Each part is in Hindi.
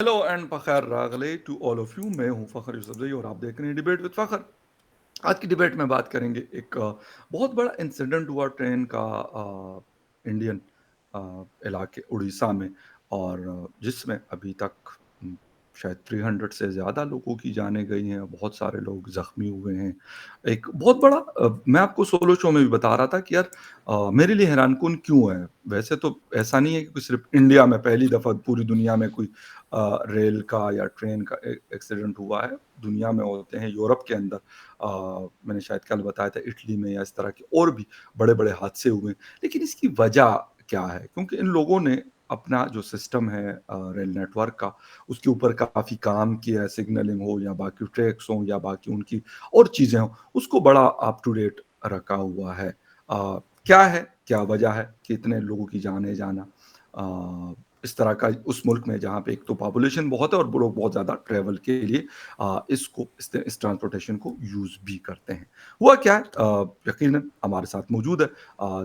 हेलो एंड फ़खर रागले टू ऑल ऑफ यू। मैं हूँ फ़खर यूसुफ़ज़ई और आप देख रहे हैं डिबेट विद फ़खर। आज की डिबेट में बात करेंगे एक बहुत बड़ा इंसिडेंट हुआ ट्रेन का इंडियन इलाके उड़ीसा में और जिसमें अभी तक शायद 300 से ज़्यादा लोगों की जानें गई हैं, बहुत सारे लोग ज़ख्मी हुए हैं। एक बहुत बड़ा मैं आपको सोलो शो में भी बता रहा था कि यार मेरे लिए हैरानकुन क्यों है? वैसे तो ऐसा नहीं है कि सिर्फ़ इंडिया में पहली दफ़ा पूरी दुनिया में कोई रेल का या ट्रेन का एक्सीडेंट हुआ है। दुनिया में होते हैं, यूरोप के अंदर मैंने शायद कल बताया था इटली में या इस तरह के और भी बड़े-बड़े हादसे हुए। लेकिन इसकी वजह क्या है? क्योंकि इन लोगों ने अपना जो सिस्टम है रेल नेटवर्क का, उसके ऊपर काफ़ी काम किया है, सिग्नलिंग हो या बाकी ट्रैक्स हों या बाकी उनकी और चीज़ें हों, उसको बड़ा अप टू डेट रखा हुआ है। क्या है, क्या वजह है कि इतने लोगों की जानें जाना इस तरह का उस मुल्क में जहाँ पे एक तो पॉपुलेशन बहुत है और वो लोग बहुत ज़्यादा ट्रैवल के लिए इसको इस ट्रांसपोर्टेशन को यूज़ भी करते हैं। हुआ क्या है यकीनन हमारे साथ मौजूद है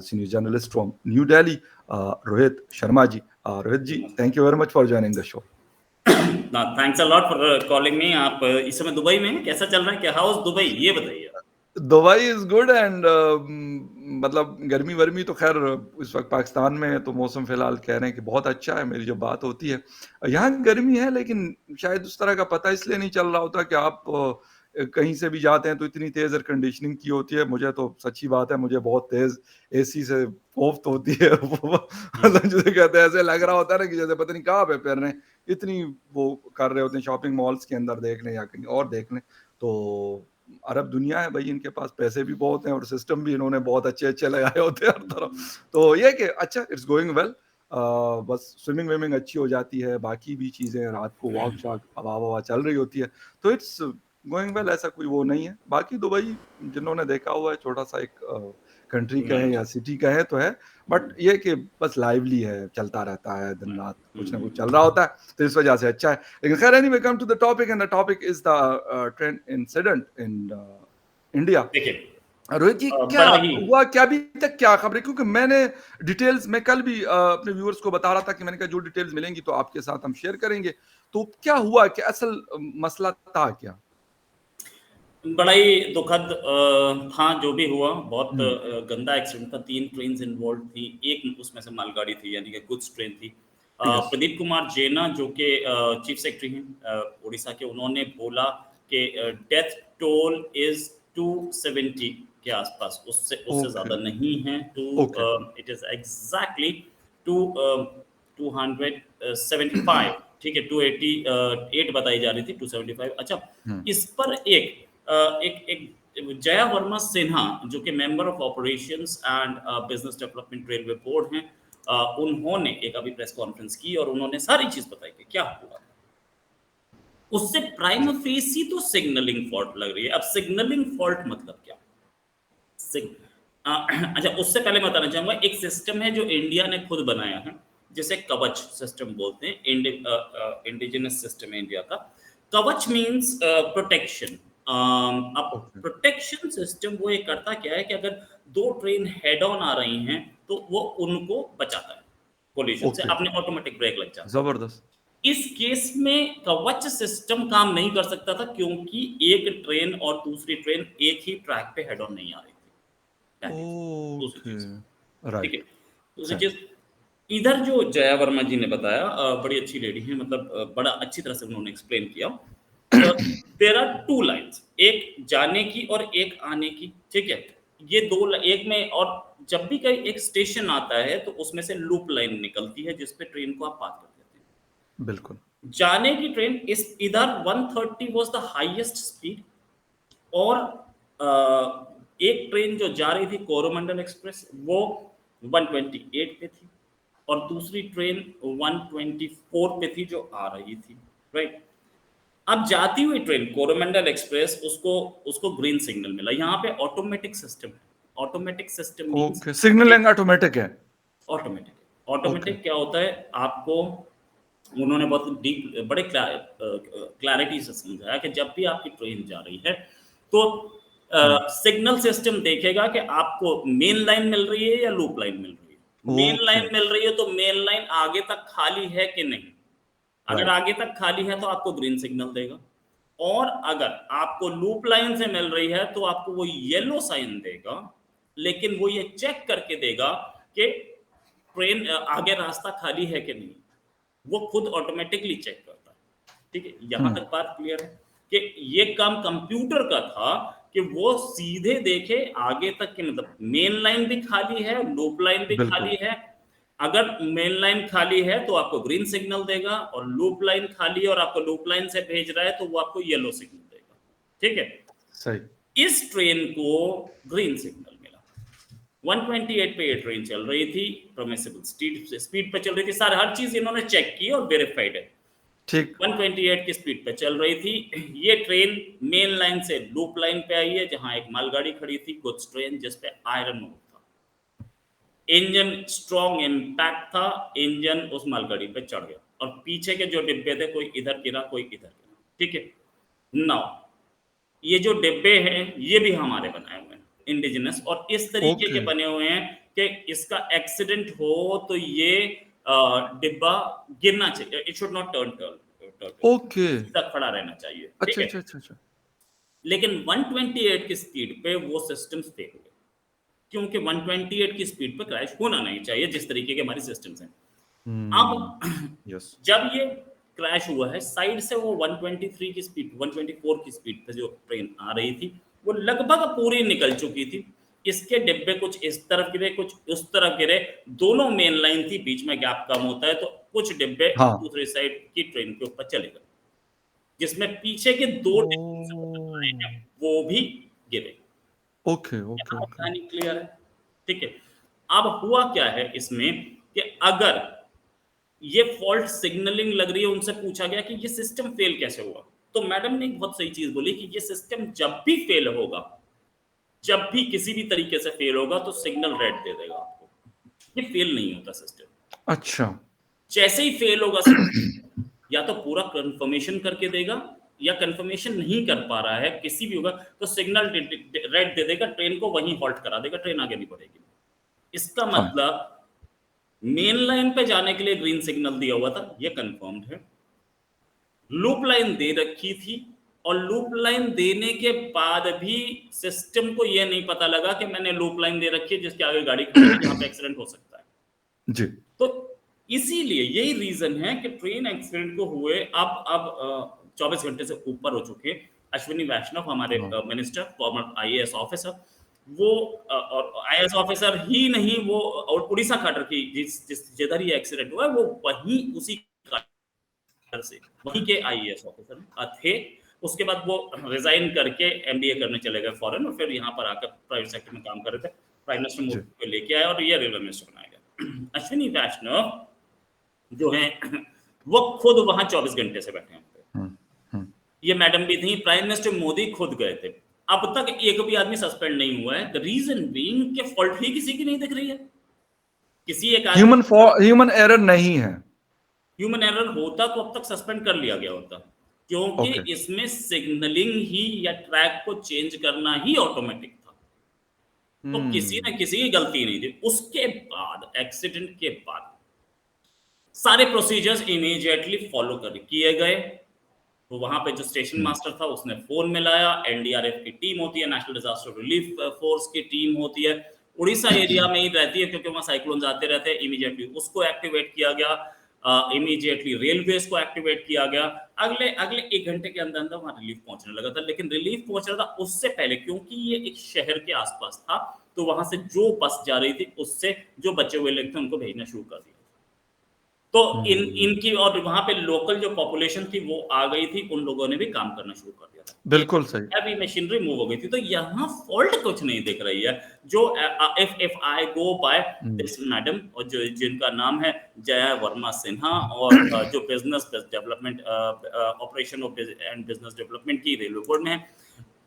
senior journalist from new Delhi Rohit Sharma ji. Rohit ji, thank you very much for joining the show. Thanks a lot for calling me. आप इस समय दुबई में हैं? कैसा चल रहा है? क्या हाउ इज दुबई ये बताइए। दुबई इज़ गुड एंड मतलब गर्मी-वर्मी तो ख़ैर इस वक़्त पाकिस्तान में है, तो मौसम फ़िलहाल कह रहे हैं कि बहुत अच्छा है, मेरी जब बात होती है। यहाँ गर्मी है लेकिन शायद उस तरह का पता इसलिए नहीं चल रहा होता कि आप कहीं से भी जाते हैं तो इतनी तेज़ एयर कंडीशनिंग की होती है। मुझे तो सच्ची बात है, मुझे बहुत तेज़ एसी से कोफ्त होती है। वो हम्म, मतलब जिसे कहते हैं ऐसे लग रहा होता है ना कि जैसे पता नहीं कहाँ पे फिर रहे हैं। इतनी वो कर रहे होते हैं शॉपिंग मॉल्स के अंदर देख लें या कहीं और देख लें। तो अरब दुनिया है भई, इनके पास पैसे भी बहुत हैं और सिस्टम भी इन्होंने बहुत अच्छे-अच्छे लगाए होते हैं हर तरफ। तो ये है कि अच्छा इट्स गोइंग वेल। बस स्विमिंग-विमिंग अच्छी हो जाती है, बाकी भी चीज़ें रात को वॉक-शॉक हवा-ववा चल रही होती है, तो इट्स गोइंग वेल, ऐसा कोई वो नहीं है। बाकी दुबई जिन्होंने देखा हुआ है छोटा-सा एक कंट्री कहें राइट। या सिटी कहें तो है, बट ये है कि बस लाइवली है, चलता रहता है दिन-रात, कुछ ना कुछ चल रहा होता है, तो इस वजह से अच्छा है। लेकिन खैर anyway come to the topic and the topic is the train incident in India. देखिए, रोहित जी, क्या बड़ा ही हुआ क्या अभी तक क्या खबर है? क्योंकि मैंने डिटेल्स मैं कल भी अपने व्यूअर्स को बता रहा था कि मैंने कहा जो डिटेल्स मिलेंगी तो आपके साथ हम शेयर करेंगे। तो क्या हुआ? क्या असल मसला था क्या? बड़ा ही दुखद था जो भी हुआ। बहुत हुँ, गंदा एक्सीडेंट था। 3 ट्रेन्स इन्वॉल्वड थी। एक उसमें से मालगाड़ी थी, यानी कि गुड्स ट्रेन थी। यस, प्रदीप कुमार जेना जो कि चीफ सेक्रेटरी हैं उड़ीसा के, उन्होंने बोला कि डेथ टोल इज़ 270 के आसपास, उससे उससे ओके, ज़्यादा नहीं है। Okay, it is exactly to 275, ठीक है, 288 बताई जा रही थी, 275। अच्छा, हुँ, इस पर एक एक जया वर्मा सिन्हा जो कि member of operations and business development railway board हैं, उन्होंने एक अभी प्रेस कॉन्फ्रेंस की और उन्होंने सारी चीज बताई कि क्या हुआ। उससे प्राइम जी, फेसी तो सिग्नलिंग फॉल्ट लग रही है। अब सिग्नलिंग फॉल्ट मतलब क्या? सिग- अच्छा, उससे पहले मैं बताना चाहूंगा, एक सिस्टम है जो इंडिया ने खुद बनाया है, जिसे कवच सिस्टम बोलते हैं। इंडिजिनस सिस्टम है इंडिया का। कवच मींस प्रोटेक्शन। अब ओके, प्रोटेक्शन सिस्टम वो ये करता क्या है कि अगर दो ट्रेन हेड ऑन आ रही हैं तो वो उनको बचाता है कोलिजन से, ओके, अपने ऑटोमेटिक ब्रेक लग जाता है। ज़बरदस्त। इस केस में कवच सिस्टम काम नहीं कर सकता था, क्योंकि एक ट्रेन और दूसरी ट्रेन एक ही ट्रैक पे हेड ऑन नहीं आ रही थी। पहली चीज। दूसरी ओके, चीज, ठीक है, राइट, दूसरी सही, चीज, इधर जो जया वर्मा जी ने बताया, बड़ी अच्छी लेडी है, मतलब बड़ा अच्छी तरह से उन्होंने एक्सप्लेन किया। देर आर टू लाइन्स, एक जाने की और एक आने की, ठीक है। ये एक में, और जब भी कहीं एक स्टेशन आता है तो उसमें से लूप लाइन निकलती है जिसपे ट्रेन को आप पार कर देते हैं। बिल्कुल, जाने की ट्रेन इस इधर 130 वाज द हाईएस्ट स्पीड, और एक ट्रेन जो जा रही थी कोरोमंडल एक्सप्रेस, वो 128 पे थी, और दूसरी ट्रेन 124 पे थी जो आ रही थी, राइट। अब जाती हुई ट्रेन कोरोमंडल एक्सप्रेस, उसको उसको ग्रीन सिग्नल मिला। यहाँ पे ऑटोमेटिक सिस्टम है। Automatic system means, okay, signalling automatic है। ऑटोमेटिक ओके, ऑटोमेटिक क्या होता है आपको, उन्होंने बहुत डीप, बड़े क्लैरिटी से समझाया कि जब भी आपकी ट्रेन जा रही है तो हुँ, सिग्नल सिस्टम देखेगा कि आपको मेन लाइन मिल रही है या लूप लाइन मिल रही है। मेन ओके, लाइन मिल रही है तो मेन लाइन आगे तक खाली है कि नहीं, अगर राइट, आगे तक खाली है तो आपको ग्रीन सिग्नल देगा, और अगर आपको लूप लाइन से मिल रही है तो आपको वो येलो साइन देगा, लेकिन वो ये चेक करके देगा कि ट्रेन आगे रास्ता खाली है कि नहीं। वो खुद ऑटोमेटिकली चेक करता है। ठीक है, यहां हुँ, तक बात क्लियर है कि ये काम कंप्यूटर का था कि वो सीधे देखे आगे तक के, मतलब मेन लाइन भी खाली है, लूप लाइन भी बिल्कुल, खाली है। अगर मेन लाइन खाली है तो आपको ग्रीन सिग्नल देगा, और लूप लाइन खाली है और आपको लूप लाइन से भेज रहा है तो वो आपको येलो सिग्नल देगा। ठीक है, सही, इस ट्रेन को ग्रीन सिग्नल मिला। 128 पे ये ट्रेन चल रही थी, परमिसिबल स्पीड पे चल रही थी, सारे हर चीज इन्होंने चेक की और वेरीफाइड है। ठीक, 128 की स्पीड पे चल रही थी। ये ट्रेन मेन लाइन से लूप लाइन पे आई है, जहां एक मालगाड़ी खड़ी थी, गुड्स ट्रेन, जिस पे आयरन ओर था। इंजन स्ट्रॉन्ग इम्पैक्ट था, इंजन उस मालगाड़ी पे चढ़ गया, और पीछे के जो डिब्बे थे, कोई इधर गिरा कोई इधर गिरा। ठीक है, नाउ ये जो डिब्बे हैं ये भी हमारे बनाए हुए हैं, इंडिजिनस, और इस तरीके के ओके, बने हुए हैं कि इसका एक्सीडेंट हो तो ये डिब्बा गिरना चाहिए, it should not turn turn turn, okay, सीधा खड़ा रहना चाहिए। ठीक अच्छा, है, अच्छा, अच्छा, अच्छा, लेकिन 128 की स्पीड पे वो सिस्टम्स फेल हुए, क्योंकि 128 की स्पीड पे क्रैश होना नहीं चाहिए जिस तरीके के हमारे सिस्टम्स हैं। हुँ, अब यस, जब ये क्रैश हुआ है, साइड से वो 123 की स्पीड, 124 की स्पीड पे जो ट्रेन आ रही थी, वो लगभग पूरी निकल चुकी थी। इसके डिब्बे कुछ इस तरफ गिरे, कुछ उस तरफ गिरे। दोनों मेन लाइन थी, बीच में गैप कम होता है, तो कुछ डिब्बे हाँ, दूसरी साइड की ट्रेन के ऊपर चले गए, जिसमें पीछे के दो डिब्बे से आए ओह! हैं, वो भी गिरे। ओके, ओके, यहाँ तक ओके, कहानी क्लियर है। ठीक है, अब हुआ क्या है इसमें कि अगर ये फॉल्ट सिग्नलिंग लग रही है, उनसे पूछा गया कि ये सिस्टम फेल कैसे हुआ, तो मैडम ने एक बहुत सही चीज बोली कि ये सिस्टम जब भी फेल होगा, जब भी किसी भी तरीके से फेल होगा, तो सिग्नल रेड दे देगा आपको। ये फेल नहीं होता सिस्टम, अच्छा, जैसे ही फेल होगा या तो पूरा कंफर्मेशन करके देगा, या कंफर्मेशन नहीं कर पा रहा है किसी भी होगा, तो सिग्नल रेड दे देगा, ट्रेन को वहीं हॉल्ट करा देगा, ट्रेन आगे नहीं बढ़ेगी। इसका फाइन, मतलब मेन लाइन पे जाने के लिए ग्रीन सिग्नल दिया हुआ था, ये कंफर्म्ड है। लूप लाइन दे रखी थी, और लूप लाइन देने के बाद भी सिस्टम को यह नहीं पता लगा कि मैंने लूप लाइन दे रखी है जिसके आगे गाड़ी खड़ी है, जहां पे एक्सीडेंट हो सकता है। जी, तो इसीलिए यही रीजन है कि ट्रेन एक्सीडेंट को हुए अब 24 घंटे से ऊपर हो चुके। अश्विनी वैष्णव हमारे हाँ, मिनिस्टर, फॉर्मर आईएएस ऑफिसर, वो और आईएएस ऑफिसर ही नहीं, वो और उड़ीसा कैडर की जिस जिस जिधर ये एक्सीडेंट हुआ है, वो वहीं उसी से वहीं के आईएएस ऑफिसर थे। उसके बाद वो रिजाइन करके एमबीए करने चले गए फॉरेन, और फिर यहाँ पर आकर प्राइवेट सेक्टर में काम कर रहे थे। प्राइम मिनिस्टर जी, मोदी को लेके आए और ये रेलवे मिनिस्टर बनाया गया। अश्विनी वैष्णव जो है वो खुद वहां 24 घंटे से बैठे हैं। हुँ, हुँ, ये मैडम भी थी, प्राइम मिनिस्टर मोदी खुद गए थे। अब तक एक भी आदमी सस्पेंड नहीं हुआ है, द रीजन बीइंग कि फॉल्ट ही किसी की नहीं दिख रही है, किसी एक आदमी ह्यूमन एरर नहीं है, ह्यूमन एरर होता तो अब तक सस्पेंड कर लिया गया होता, क्योंकि ओके, इसमें सिग्नलिंग ही या ट्रैक को चेंज करना ही ऑटोमेटिक था। तो किसी हुँ, न किसी की गलती नहीं थी। उसके बाद एक्सीडेंट के बाद सारे प्रोसीजर्स इमीडिएटली फॉलो कर किए गए। तो वहां पे जो स्टेशन हुँ, मास्टर था उसने फोन मिलाया, एनडीआरएफ की टीम होती है, नेशनल डिजास्टर रिलीफ फोर्स की टीम होती है, उड़ीसा एरिया में ही रहती है क्योंकि वहां साइक्लोन आते रहते हैं, इमीडिएटली उसको एक्टिवेट किया गया। इमीडिएटली रेलवेज को एक्टिवेट किया गया। अगले अगले 1 घंटे के अंदर अंदर वहां रिलीफ पहुंचने लगा था, लेकिन रिलीफ पहुंच रहा था उससे पहले, क्योंकि ये एक शहर के आसपास था, तो वहां से जो बस जा रही थी उससे जो बचे हुए लोग थे उनको भेजना शुरू कर दिया। तो इन हुँ, इनकी और वहाँ पे लोकल जो पॉपुलेशन थी वो आ गई थी, उन लोगों ने भी काम करना शुरू कर दिया था। एक बिल्कुल सही, हैवी मशीनरी मूव हो गई थी, तो यहाँ फॉल्ट कुछ नहीं दिख रही है। जो if I go by hmm, this madam, और जो जिनका नाम है जया वर्मा सिन्हा, और जो business development operation and business development की रेलवे बोर्ड में है,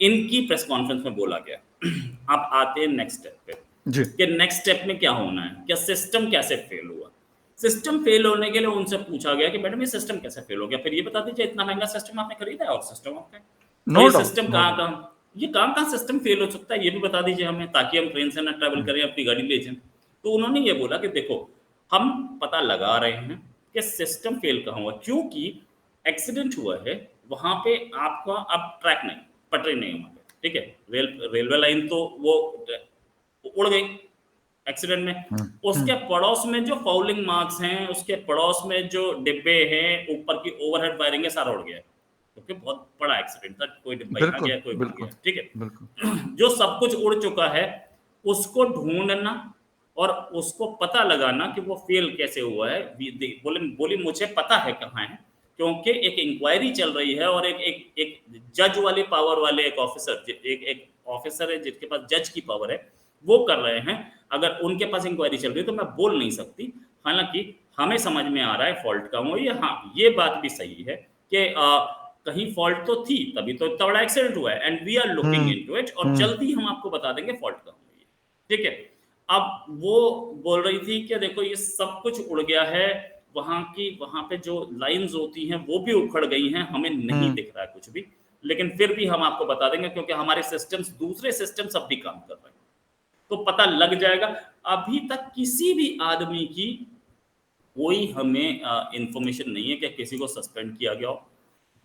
इनकी प्रेस कॉन्फ्रेंस में बोला गया। अब आते हैं नेक्स्ट स्टेप पे जी, कि नेक्स्ट स्टेप में क्या होना है, क्या सिस्टम कैसे फेल हुआ। सिस्टम फेल होने के लिए उनसे पूछा गया कि मैडम ये सिस्टम कैसे फेल हो गया, फिर ये बता दीजिए, इतना महंगा सिस्टम आपने खरीदा है और सिस्टम आपका है, और नो ये डाउट, सिस्टम नो कहाँ डाउट, कहाँ, ये कहाँ कहाँ सिस्टम फेल हो सकता है ये भी बता दीजिए हमें, ताकि हम ट्रेन से ना ट्रैवल हुँ, करें, अपनी गाड़ी ले जाएं। तो उन्होंने ये बोला कि देखो, हम पता लगा रहे हैं, कि सिस्टम फेल कहाँ हुआ, क्योंकि एक्सीडेंट हुआ है वहां पे आपका अब ट्रैक नहीं, पटरी नहीं है वहां पे, ठीक है, रेलवे लाइन तो वो उड़ गई एक्सीडेंट में। हुँ, हुँ, उसके पड़ोस में जो फाउलिंग मार्क्स हैं, उसके पड़ोस में जो डिब्बे हैं, ऊपर की ओवरहेड वायरिंग है, सारा उड़ गया है, क्योंकि बहुत बड़ा एक्सीडेंट था, कोई डिब्बा यहाँ बिल्कुल, गया, कोई वहां बिल्कुल, गया, ठीक बिल्कुल। है। जो सब कुछ उड़ चुका है, उसको ढूंढना और उसको पता लगाना कि वो फेल कैसे हुआ है, बोले बोली मुझे पता है कहाँ है, क्योंकि एक इंक्वायरी चल रही है और एक एक एक जज वाली पावर वाले एक ऑफिसर, एक एक ऑफिसर है जिसके पास जज की पावर है, वो कर रहे हैं। अगर उनके पास इंक्वायरी चल रही है तो मैं बोल नहीं सकती। हालांकि हमें समझ में आ रहा है फॉल्ट का वो, ये हाँ, ये बात भी सही है कि कहीं फॉल्ट तो थी, तभी तो इतना बड़ा एक्सीडेंट हुआ है, and we are looking hmm, into it, और हुँ, जल्दी हम आपको बता देंगे फॉल्ट कहाँ हुई है, ठीक है। अब वो बोल रही थी कि देखो ये सब कुछ उड़ गया है, वहां पे जो लाइंस होती हैं वो भी उखड़ गई हैं, हमें नहीं हुँ, दिख रहा है कुछ भी, लेकिन फिर भी हम आपको बता देंगे क्योंकि हमारे सिस्टम्स, दूसरे सिस्टम्स अब भी काम कर रहे हैं, तो पता लग जाएगा। अभी तक किसी भी आदमी की कोई हमें इंफॉर्मेशन नहीं है कि किसी को सस्पेंड किया गया हो।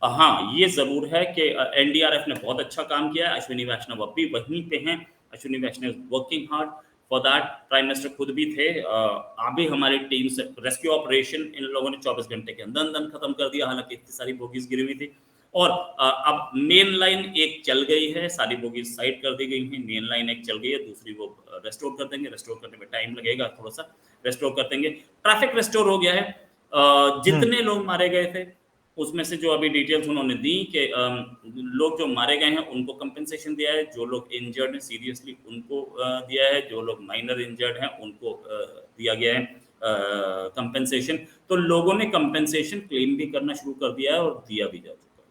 हाँ, ये ज़रूर है कि एनडीआरएफ ने बहुत अच्छा काम किया है, अश्विनी वैष्णव अब भी वहीं पे हैं, Ashwini Vaishnaw is working hard for that, prime minister खुद भी थे, अभी हमारी टीम से रेस्क्यू ऑपरेशन इन लोगों ने 24 घंटे के अंदर-अंदर खत्म कर दिया, हालाँकि इतनी सारी बोगीज़ गिरी हुई थी। और अब मेन लाइन एक चल गई है, सारी बोगीज़ साइड कर दी गई हैं, मेन लाइन एक चल गई है, दूसरी वो रेस्टोर कर देंगे, रेस्टोर करने में टाइम लगेगा थोड़ा-सा, रेस्टोर कर देंगे। ट्रैफिक रेस्टोर हो गया है, हुँ। जितने लोग मारे गए थे उसमें से जो अभी डिटेल्स उन्होंने दी कि लोग जो मारे गए हैं उनको कंपेंसेशन दिया है, जो लोग इंजर्ड हैं सीरियसली उनको दिया है, जो लोग माइनर इंजर्ड हैं उनको दिया गया है कंपेंसेशन। तो लोगों ने कंपेंसेशन क्लेम भी करना शुरू कर दिया है और दिया भी जा चुका है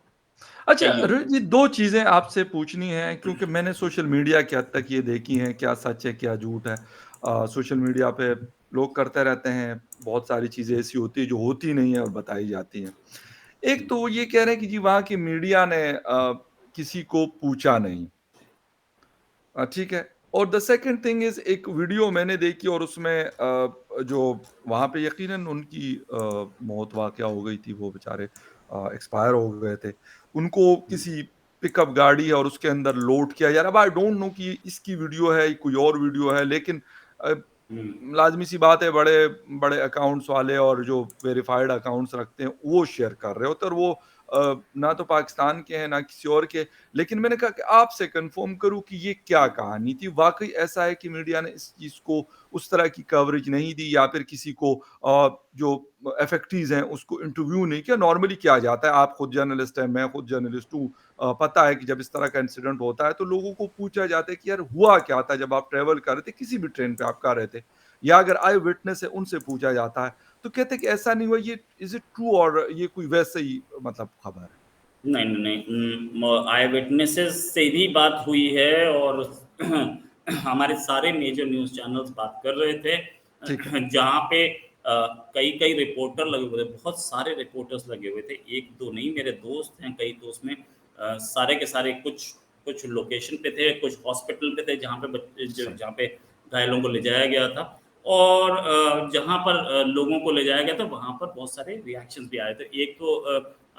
अच्छा कईयों रोहित को। जी 2 चीज़ें आपसे पूछनी हैं क्योंकि मैंने सोशल मीडिया की हद तक ये देखी हैं, क्या सच है, क्या झूठ है। सोशल मीडिया पे लोग करते रहते हैं, बहुत सारी चीज़ें ऐसी होती हैं जो होती नहीं है और बताई जाती हैं। एक तो वो ये कह रहे हैं कि जी वहाँ की मीडिया ने किसी को पूछा नहीं। ठीक है। और द सेकंड थिंग इज़ एक वीडियो मैंने देखी और उसमें जो वहाँ पे यकीनन उनकी मौत वाक़या हो गई थी, वो बेचारे एक्सपायर हो गए थे। उनको किसी पिकअप गाड़ी और उसके अंदर लोड किया जा रहा है। अब आई डोंट नो कि इसकी वीडियो है, कोई और वीडियो है, लेकिन अ, हुँ, लाज़मी सी बात है बड़े बड़े अकाउंट्स वाले और जो वेरिफाइड अकाउंट्स रखते हैं, वो शेयर कर रहे होते हैं और वो ना तो पाकिस्तान के हैं, ना किसी और के। लेकिन मैंने कहा कि आपसे कन्फर्म करूँ कि ये क्या कहानी थी? वाक़ई ऐसा है कि मीडिया ने इस चीज़ को उस तरह की कवरेज नहीं दी या फिर किसी को जो अफेक्टीज़ हैं उसको इंटरव्यू नहीं किया? नॉर्मली किया जाता है, आप खुद जर्नलिस्ट हैं, मैं खुद जर्नलिस्ट हूँ। पता है कि जब इस तरह का इंसिडेंट होता है तो लोगों को पूछा जाता है कि यार हुआ क्या था जब आप ट्रैवल कर रहे थे, किसी भी ट्रेन पे आप कर रहे थे? या अगर आई विटनेस है उनसे पूछा जाता है। तो कहते हैं कि ऐसा नहीं हुआ, ये इज़ इट ट्रू और ये कोई वैसे ही मतलब खबर है? नहीं, नहीं, आई विटनेसेस से भी बात हुई है और हमारे सारे मेजर न्यूज़ चैनल्स बात कर रहे थे, ठीक है। जहाँ पे कई-कई रिपोर्टर लगे हुए थे, बहुत सारे रिपोर्टर्स लगे हुए थे, 1-2 नहीं, मेरे दोस्त हैं कई, तो उसमें सारे के सारे कुछ कुछ लोकेशन पे थे, कुछ हॉस्पिटल पे थे जहाँ पे सही। जहाँ पे घायलों को ले जाया गया था, और जहाँ पर लोगों को ले जाया गया था वहाँ पर बहुत सारे रिएक्शंस भी आए थे। एक तो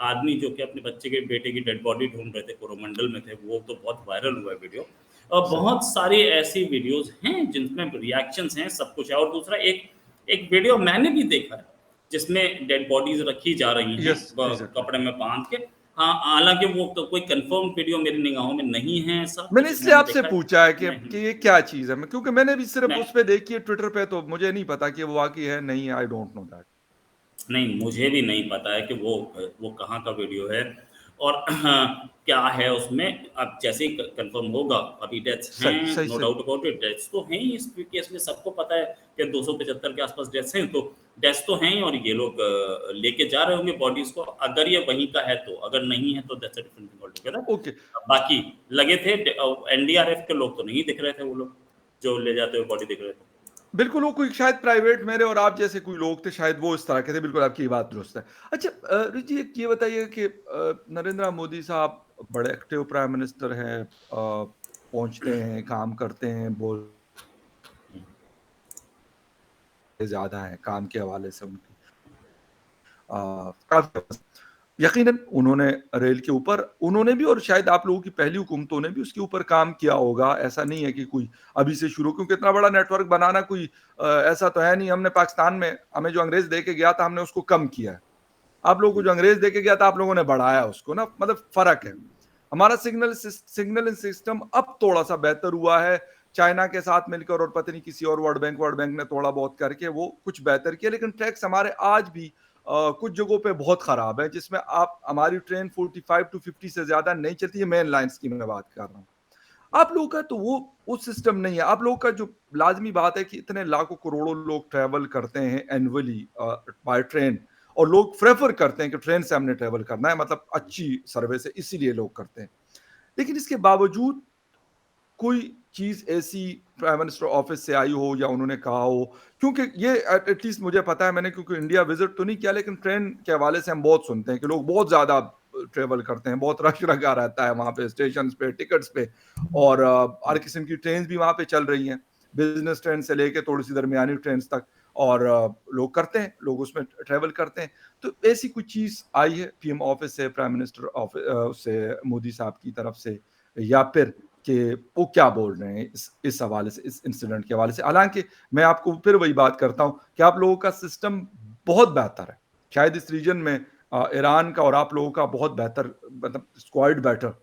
आदमी जो कि अपने बच्चे के बेटे की डेड बॉडी ढूँढ रहे थे, कोरोमंडल में थे, वो तो बहुत वायरल हुआ है वीडियो। सही। बहुत सारी ऐसी वीडियोज़ हैं जिनमें रिएक्शंस हैं, सब कुछ है, और दूसरा एक एक वीडियो मैंने भी देखा है, जिसमें डेड बॉडीज़ रखी जा रही हैं यस, ब एग्ज़ैक्टली। कपड़े में बाँध के। हाँ, हालाँकि वो तो कोई कन्फर्म वीडियो मेरी निगाहों में नहीं है ऐसा, मैंने कुछ इसलिए मैंने आपसे देखा है। पूछा है नहीं, कि ये क्या चीज़ है? मैं क्योंकि मैंने भी सिर्फ़ नहीं। उस पे देखी है ट्विटर पे तो मुझे नहीं पता कि वो वाक़ई है, नहीं है, आई डोंट नो दैट। नहीं, मुझे भी नहीं पता है कि वो कहाँ का वीडियो है और क्या है उसमें। अब जैसे ही क कन्फर्म होगा, अभी डेथ्स सही, हैं, सही, नो सही। डाउट अबाउट इट, डेथ्स तो हैं ही इस केस में, सबको पता है कि 275 के आस-पास डेथ्स हैं, तो डेथ्स तो हैं ही, और ये लोग लेके जा रहे होंगे बॉडीज़ को, अगर ये वहीं का है तो, अगर नहीं है तो that's a different thing altogether. Okay. बाकी लगे थे एनडीआरएफ के लोग तो नहीं दिख रहे थे वो लोग, जो ले जाते हुए बॉडी दिख रहे थे। बिल्कुल, वो कोई शायद प्राइवेट मेरे और आप जैसे कोई लोग थे, शायद वो इस तरह के थे, बिल्कुल आपकी ये बात दुरुस्त है। अच्छा रुचि जी एक ये बताइए कि नरेंद्र मोदी साहब बड़े एक्टिव प्राइम मिनिस्टर हैं, पहुँचते हैं, काम करते हैं, बोलते ज़्यादा हैं, काम के हवाले से उनकी। काफ़ी यकीनन उन्होंने रेल के ऊपर उन्होंने भी और शायद आप लोगों की पहली हुकूमतों ने भी उसके ऊपर काम किया होगा। ऐसा नहीं है कि कोई अभी से शुरू क्योंकि इतना बड़ा नेटवर्क बनाना कोई ऐसा तो है नहीं हमने पाकिस्तान में हमें जो अंग्रेज़ दे के गया था हमने उसको कम किया है। आप लोगों को जो अंग्रेज़ दे के गया था आप लोगों ने बढ़ाया उसको ना मतलब फ़र्क है। हमारा सिग्नल सिस्टम अब थोड़ा-सा बेहतर हुआ है। चाइना के साथ मिलकर और पता नहीं किसी और वर्ल्ड बैंक ने थोड़ा बहुत करके वो कुछ बेहतर किया लेकिन ट्रैक्स हमारे आज भी कुछ जगहों पे बहुत खराब है जिसमें आप हमारी ट्रेन 45 टू 50 से ज़्यादा नहीं चलती है मेन लाइन्स की मैं बात कर रहा हूँ। आप लोगों का तो वो सिस्टम नहीं है। आप लोगों का जो लाज़मी बात है कि इतने लाखों करोड़ों लोग ट्रैवल करते हैं एनुअली बाय ट्रेन और लोग प्रेफ़र करते हैं कि ट्रेन से हमने ट्रैवल करना है मतलब अच्छी सर्विस है इसीलिए लोग करते हैं। लेकिन इसके बावजूद कोई चीज़ ऐसी प्राइम मिनिस्टर ऑफिस से आई हो या उन्होंने कहा हो क्योंकि ये एटलीस्ट मुझे पता है मैंने क्योंकि इंडिया विजिट तो नहीं किया लेकिन ट्रेन के हवाले से हम बहुत सुनते हैं कि लोग बहुत ज़्यादा ट्रैवल करते हैं, बहुत रश लगा रहता है वहाँ पे स्टेशंस पे, टिकट्स पे और हर किस्म की ट्रेन्स भी वहाँ पे चल रही हैं, बिज़नेस ट्रेन से लेके थोड़ी-सी दरमियानी ट्रेन्स तक और लोग करते हैं, लोग उसमें ट्रैवल करते हैं। तो ऐसी कोई चीज़ आई है पीएम ऑफिस से, प्राइम मिनिस्टर से मोदी साहब की तरफ से या फिर कि वो क्या बोल रहे हैं इस हवाले से, इस इंसिडेंट के हवाले से। हालाँकि मैं आपको फिर वही बात करता हूँ कि आप लोगों का सिस्टम बहुत बेहतर है। शायद इस रीजन में ईरान का और आप लोगों का बहुत बेहतर मतलब क्वाइट बेटर।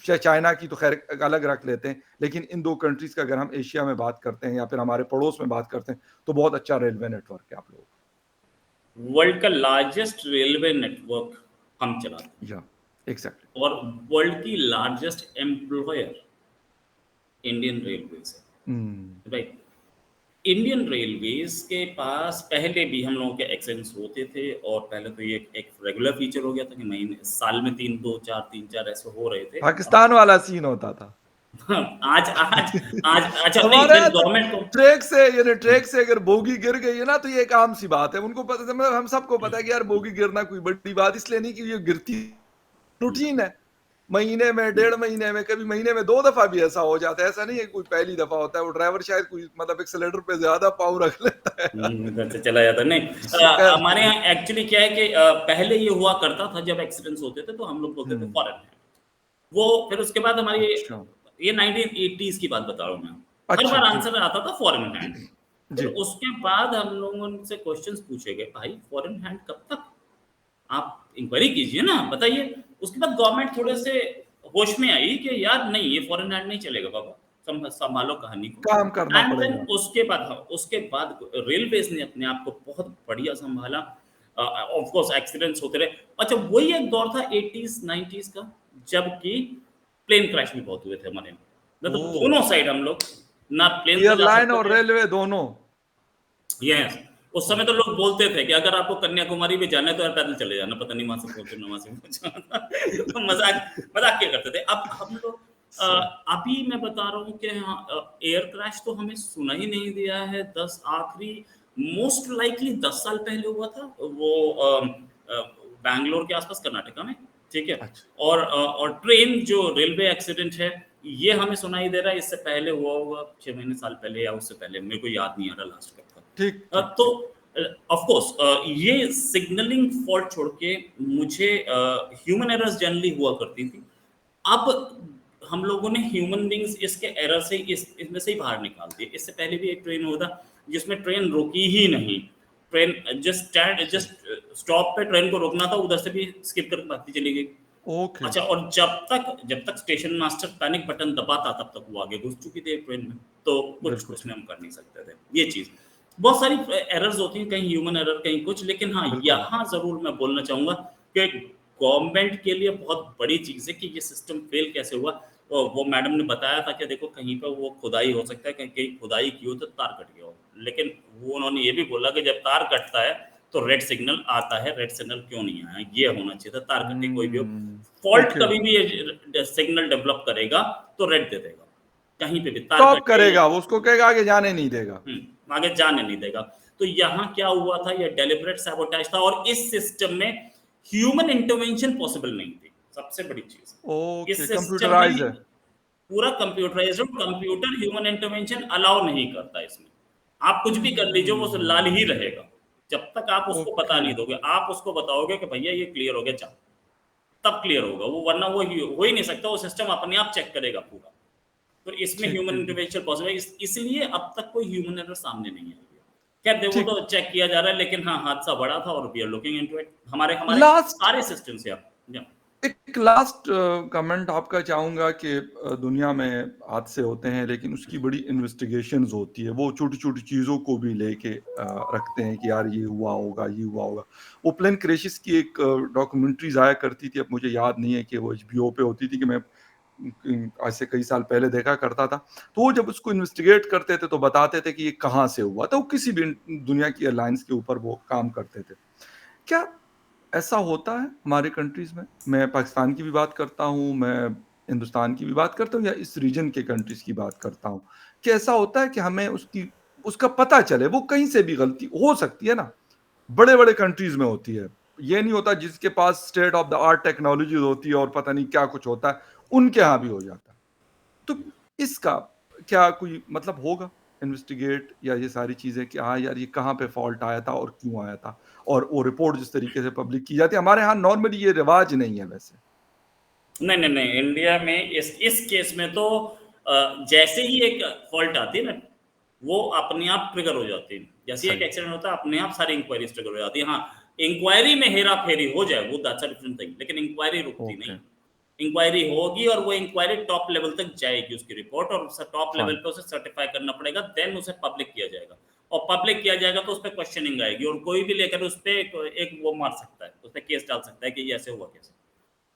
शायद चाइना की तो ख़ैर अलग रख लेते हैं, लेकिन इन 2 कंट्रीज़ का अगर हम एशिया में बात करते हैं या फिर हमारे पड़ोस में बात करते हैं, तो बहुत अच्छा रेलवे नेटवर्क है आप लोगों का। वर्ल्ड का लार्जेस्ट रेलवे नेटवर्क हम चलाते हैं या एग्ज़ैक्टली। और वर्ल्ड की लार्जेस्ट एम्प्लॉयर इंडियन रेलवेज हुँ, है, राइट? इंडियन रेलवेज के पास पहले भी हम लोगों के एक्सीडेंट्स होते थे और पहले तो ये एक रेगुलर फीचर हो गया था कि महीने साल में 3 2 4 3 4 ऐसे हो रहे थे। अब पाकिस्तान वाला सीन होता था। आज आज आज अच्छा नहीं हमारे फिर यहाँ तो गवर्नमेंट को ट्रैक से अगर बोगी गिर गई है ना तो ये एक आम सी बात है। उनको पता मतलब हम सबको पता है कि यार बोगी गिरना कोई बड़ी बात इसलिए नहीं कि ये गिरती रूटीन है। महीने में, डेढ़ महीने में, कभी महीने में 2 दफ़ा भी ऐसा हो जाता है। ऐसा नहीं है कोई पहली दफ़ा होता है। वो ड्राइवर शायद कोई मतलब एक्सेलेरेटर पे ज़्यादा पाँव रख लेता है। इधर से चला जाता नहीं खैर हमारे यहाँ एक्चुअली क्या है कि पहले ये हुआ करता था जब एक्सीडेंट्स होते थे तो हम लोग बोलते थे हुँ, फॉरेन है वो फिर उसके बाद हमारी अच्छा। ये 1980s की बात बता रहा हूँ मैं हर अच्छा, बार ठीक। आंसर आता था फॉरेन हैंड फिर जी। उसके बाद हम लोगों से क्वेश्चंस पूछे गए भाई फॉरेन हैंड कब तक आप इंक्वायरी कीजिए ना बताइए उसके बाद गवर्नमेंट थोड़े से होश में आई कि यार नहीं ये फॉरेन हैंड नहीं चलेगा बाबा संभालो कहानी को काम करना एंड देन पड़ेगा। उसके बाद हाँ, उसके बाद रेलवेज ने अपने आप को बहुत बढ़िया संभाला ऑफ कोर्स एक्सीडेंट्स होते रहे अच्छा वही एक दौर था 80s 90s का जबकि प्लेन क्रैश भी बहुत हुए थे हमारे यहाँ मतलब ओह! दोनों साइड हम लोग ना प्लेन से जा एयरलाइन सकते और थे रेलवे दोनों। यस उस समय हुँ, तो लोग बोलते थे कि अगर आपको कन्याकुमारी भी जाना है तो यार पैदल चले जाना पता नहीं वहां से पहुंचो ना वहां से पहुंचो तो मजाक क्या करते थे अब हम लोग सही। अभी मैं बता रहा हूँ कि हाँ एयर क्रैश तो हमें सुना ही नहीं दिया है 10 आखिरी मोस्ट लाइकली 10 साल पहले हुआ था वो बैंगलोर के आसपास कर्नाटका में ठीक है अच्छा, और ट्रेन जो रेलवे एक्सीडेंट है ये हमें सुनाई दे रहा है इससे पहले हुआ होगा 6 महीने साल पहले या उससे पहले मेरे को याद नहीं आ रहा लास्ट कब ठीक, था ठीक, तो ठीक। ऑफ कोर्स ये सिग्नलिंग फॉल्ट छोड़ के मुझे ह्यूमन एरर्स जनरली हुआ करती थी अब हम लोगों ने ह्यूमन बींग्स इसके एरर से इसमें से ही बाहर निकाल दिए इससे पहले भी एक ट्रेन हुआ था जिसमें ट्रेन रुकी ही नहीं ट्रेन सही। जस्ट स्टॉप पे ट्रेन को रोकना था उधर से भी स्किप करके भागती चली गई ओके, अच्छा और जब तक स्टेशन मास्टर पैनिक बटन दबाता तब तक वो आगे घुस चुकी थी ट्रेन में तो कुछ बिल्कुल उसमें ठीक। हम कर नहीं सकते थे ये चीज बहुत सारी एरर्स होती हैं कहीं ह्यूमन एरर कहीं कुछ लेकिन हाँ बिल्कुल। यहाँ जरूर मैं बोलना चाहूंगा कि गवर्नमेंट के लिए बहुत बड़ी चीज है कि ये सिस्टम फेल कैसे हुआ वो मैडम ने बताया था कि देखो कहीं पर वो खुदाई हो सकता है कहीं कहीं खुदाई की हो तो तार कट गया हो लेकिन वो उन्होंने ये भी बोला कि जब तार कटता है तो रेड सिग्नल आता है रेड सिग्नल क्यों नहीं आया ये होना चाहिए था तार कटे कोई भी हो फॉल्ट ओके। कभी भी ये सिग्नल डेवलप करेगा तो रेड दे देगा कहीं पे भी तार स्टॉप कटे करेगा, वो उसको कहेगा आगे जाने नहीं देगा। आगे जाने नहीं देगा तो यहाँ क्या हुआ था ये डेलिबरेट सैबोटेज था और इस सिस्टम में ह्यूमन इंटरवेंशन पॉसिबल नहीं थी सबसे बड़ी चीज ओके, इस सिस्टम में कंप्यूटराइज़ है। पूरा computerised computer human intervention allow नहीं करता इसमें आप कुछ भी कर लीजिए वो लाल ही हम्म, रहेगा जब तक आप उसको बता ओके। नहीं दोगे, आप उसको बताओगे कि भैया ये क्लियर हो गया, जा, तब क्लियर होगा वो, वरना वो हो ही नहीं सकता, वो सिस्टम अपने आप चेक करेगा पूरा। तो इसमें ठीक, ह्यूमन ठीक, ठीक। इंटरवेंशन पॉसिबल है, इसलिए अब तक कोई ह्यूमन एरर सामने नहीं आई है। खैर वो ठीक। तो चेक किया जा रहा है, लेकिन हाँ, हादसा बड़ा था और we are looking into it. हमारे हमारे लास्ट सारे सिस्टम से आप, या एक लास्ट कमेंट आपका चाहूँगा कि दुनिया में हादसे होते हैं, लेकिन उसकी बड़ी इन्वेस्टिगेशंस होती है। वो छोटी-छोटी चीज़ों को भी लेके रखते हैं कि यार ये हुआ होगा, ये हुआ होगा। वो प्लेन क्रैशेस की एक डॉक्यूमेंट्रीज़ आया करती थी, अब मुझे याद नहीं है कि वो एचबीओ पे होती थी कि मैं आज से कई साल पहले देखा करता था। तो वो जब उसको इन्वेस्टिगेट करते थे, तो बताते थे कि ये कहाँ से हुआ। तो वो किसी भी दुनिया की एयरलाइन्स के ऊपर वो काम करते थे। क्या ऐसा होता है हमारे कंट्रीज़ में? मैं पाकिस्तान की भी बात करता हूँ, मैं हिंदुस्तान की भी बात करता हूँ या इस रीजन के कंट्रीज़ की बात करता हूँ। कि ऐसा होता है कि हमें उसका पता चले, वो कहीं से भी गलती हो सकती है ना, बड़े-बड़े कंट्रीज़ में होती है। ये नहीं होता जिसके पास state of the art technologies होती है और पता नहीं क्या कुछ होता है, उनके यहाँ भी हो जाता है। तो इसका क्या कोई मतलब होगा इन्वेस्टिगेट या ये सारी चीज़ें कि हाँ यार ये कहाँ पे फॉल्ट आया था और क्यों आया था? और वो रिपोर्ट जिस तरीके से पब्लिक की जाती है, हमारे यहाँ नॉर्मली ये रिवाज नहीं है वैसे। नहीं, नहीं, नहीं, इंडिया में इस केस में तो जैसे ही एक फ़ॉल्ट आती है ना, वो अपने आप ट्रिगर हो जाती है। जैसे ही एक सही। एक्सीडेंट होता है, अपने आप सारी इंक्वायरीज़ ट्रिगर हो जाती है। हाँ, इंक्वायरी में हेरा-फेरी हो जाए, वो दैट्स अ डिफरेंट थिंग, लेकिन इंक्वायरी रुकती नहीं ओके, है। इंक्वायरी होगी और वो इंक्वायरी टॉप लेवल तक जाएगी, उसकी रिपोर्ट, और टॉप लेवल फाइन। पे उसे सर्टिफाई करना पड़ेगा, देन उसे पब्लिक किया जाएगा। और पब्लिक किया जाएगा तो उस पे क्वेश्चनिंग आएगी, और कोई भी लेकर उस पे एक वो मार सकता है, उस पे केस डाल सकता है कि ये ऐसे हुआ कैसे।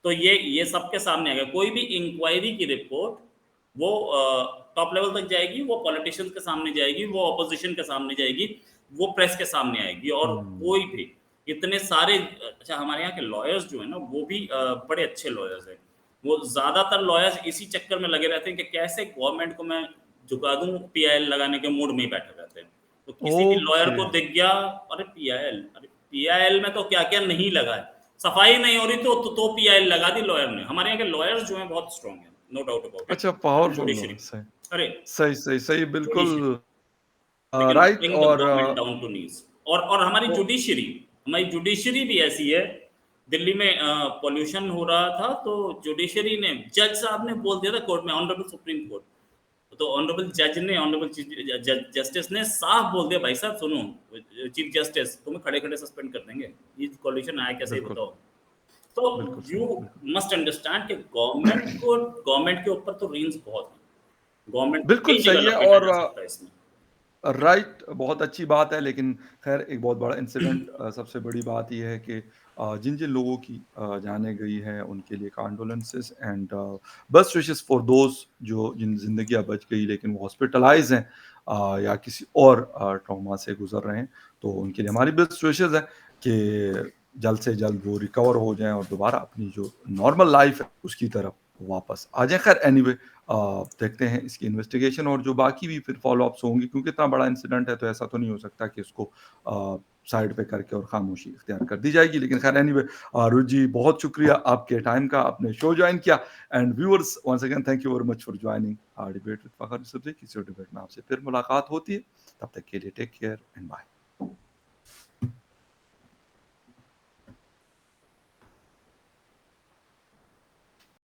तो ये सबके सामने आएगा। कोई भी इंक्वायरी की रिपोर्ट वो टॉप लेवल तक जाएगी, वो पॉलिटिशियंस के सामने जाएगी, वो ऑपोजिशन के सामने जाएगी, वो प्रेस के सामने आएगी, और हुँ, कोई भी इतने सारे अच्छा, हमारे यहाँ के लॉयर्स जो है ना, वो भी बड़े अच्छे लॉयर्स हैं। वो ज़्यादातर लॉयर्स इसी चक्कर में लगे रहते हैं कि कैसे गवर्नमेंट को मैं झुका दूँ, पीआईएल लगाने के मूड में ही बैठे रहते हैं। तो किसी भी लॉयर ओके। को दिख गया, अरे पीआईएल में तो क्या-क्या नहीं लगा है। सफाई नहीं हो रही तो पीआईएल लगा दी लॉयर ने। हमारे यहाँ के लॉयर्स जो हैं बहुत स्ट्रांग हैं, नो डाउट अबाउट इट। अच्छा एंड पावरफुल जुडिशरी, लॉ सही। अरे सही, सही, सही बिल्कुल judiciary, we can right bring the और गवर्नमेंट डाउन टू नीज़। और ओ हमारी जुडिशरी भी ऐसी है। दिल्ली में पॉल्यूशन हो रहा था, तो जुडिशरी ने, जज साहब ने बोल दिया था कोर्ट में, ऑनरेबल सुप्रीम कोर्ट, तो ऑनरेबल जज ने, जस्टिस ने साफ बोल दिया, भाई साहब सुनो, चीफ जस्टिस, तुम्हें खड़े-खड़े सस्पेंड कर देंगे। ये पॉल्यूशन आया कैसे, ही बिल्कुल, बताओ। तो बिल्कुल सही, यू बिल्कुल। मस्ट अंडरस्टैंड कि गवर्नमेंट के ऊपर तो रेंज बहुत है। गवर्नमेंट को बिल्कुल कहीं जगह सही है लपेटा और जा सकता है इसमें। राइट, बहुत अच्छी बात है, लेकिन ख़ैर एक बहुत बड़ा इंसिडेंट सबसे बड़ी बात ये है कि जिन-जिन लोगों की जानें गई हैं, उनके लिए condolences and best wishes for those जो जिन ज़िंदगियाँ बच गई लेकिन वो हॉस्पिटलाइज़ हैं या किसी और ट्रॉमा से गुज़र रहे हैं, तो उनके लिए हमारी बेस्ट विशेस हैं कि जल्द से जल्द वो रिकवर हो जाएँ और दोबारा अपनी जो नॉर्मल लाइफ़ है, उसकी तरफ वापस आ जाएँ। ख़ैर एनीवे देखते हैं इसकी इन्वेस्टिगेशन और जो बाकी भी फिर फ़ॉलो-अप्स होंगी क्योंकि इतना बड़ा इंसिडेंट है तो ऐसा तो नहीं हो सकता कि उसको साइड पे करके और खामोशी इख्तियार कर दी जाएगी। लेकिन ख़ैर एनीवे रुचि जी बहुत शुक्रिया आपके टाइम का, आपने शो जॉइन किया and viewers once again thank you very much for joining debate with Fakhar Yousafzai. किसी और डिबेट में आपसे फिर मुलाकात होती है। तब तक के लिए टेक केयर एंड बाय।